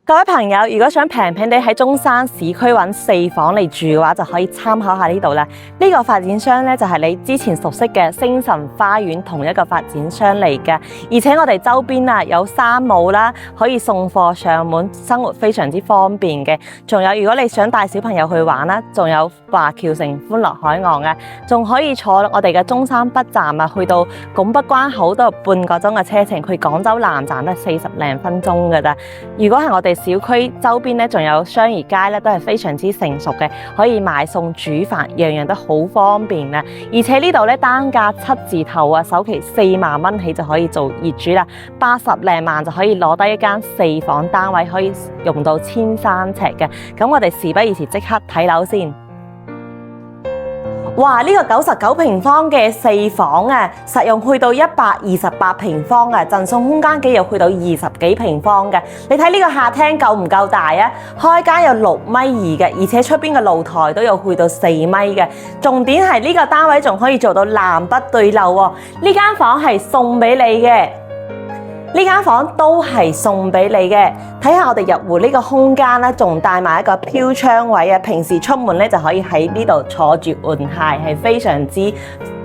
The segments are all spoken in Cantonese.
各位朋友，如果想平平地喺中山市區揾4房嚟住嘅話，就可以參考下呢度啦。呢個發展商咧就係你之前熟悉嘅星辰花園同一個發展商嚟嘅，而且我哋周邊啊有山姆啦，可以送貨上門，生活非常之方便嘅。仲有如果你想帶小朋友去玩啦，仲有華僑城歡樂海岸啊，仲可以坐我哋嘅中山北站啊，去到拱北關口都有半個鐘嘅車程，去廣州南站都係40零分鐘㗎咋。如果係我哋小區周邊咧，仲有商業街咧，都係非常之成熟嘅，可以買餸煮飯，樣樣都好方便啊！而且呢度咧單價7字頭啊，首期4萬蚊起就可以做業主啦，80零萬就可以攞低一間4房單位，可以用到1300尺嘅。咁我哋事不宜遲，即刻睇樓先。哇！呢個99平方嘅4房啊，實用去到128平方啊，贈送空間幾有去到20幾平方嘅。你睇呢個客廳夠唔夠大啊？開間有6.2米嘅，而且出邊嘅露台都有去到4米嘅。重點係呢個單位仲可以做到南北對流喎。呢間房係送俾你嘅。呢間房都係送俾你嘅，睇下我哋入戶呢個空間咧，仲帶埋一個飄窗位啊！平時出門咧就可以喺呢度坐住換鞋，係非常之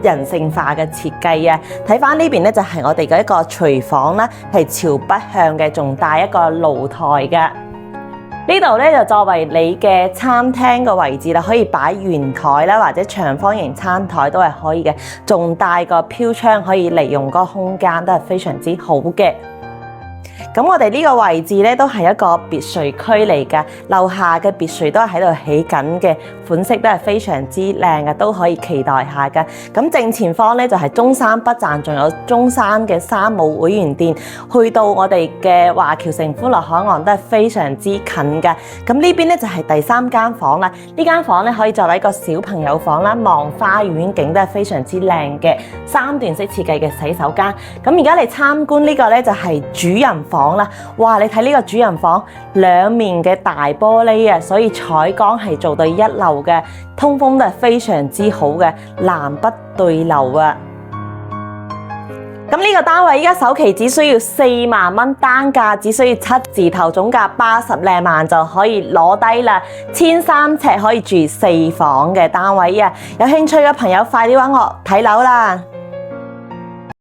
人性化嘅設計啊！睇翻呢邊咧就係我哋嘅一個廚房啦，係朝北向嘅，仲帶一個露台嘅。呢度咧就作為你嘅餐廳嘅位置啦，可以擺圓台啦，或者長方形餐台都係可以嘅，仲帶個飄窗可以利用嗰個空間，都係非常之好嘅。咁我哋呢個位置咧都係一個別墅區嚟㗎，樓下嘅別墅都係喺度起緊嘅，款式都係非常之靚嘅，都可以期待下㗎。咁正前方咧就係中山北站，仲有中山嘅山姆會員店，去到我哋嘅華僑城歡樂海岸都係非常之近㗎。咁呢邊咧就係第3間房啦，呢間房咧可以作為一個小朋友房啦，望花園景都係非常之靚嘅，3段式設計嘅洗手間。咁而家嚟參觀呢個咧就係主人房啦，哇！你睇呢個主人房兩面嘅大玻璃啊，所以採光係做到一流嘅，通風都係非常之好嘅，南北對流啊！咁呢個單位依家首期只需要4萬蚊，單價只需要7字頭，總價80零萬就可以攞低啦，1300尺可以住4房嘅單位啊！有興趣嘅朋友快啲揾我睇樓啦！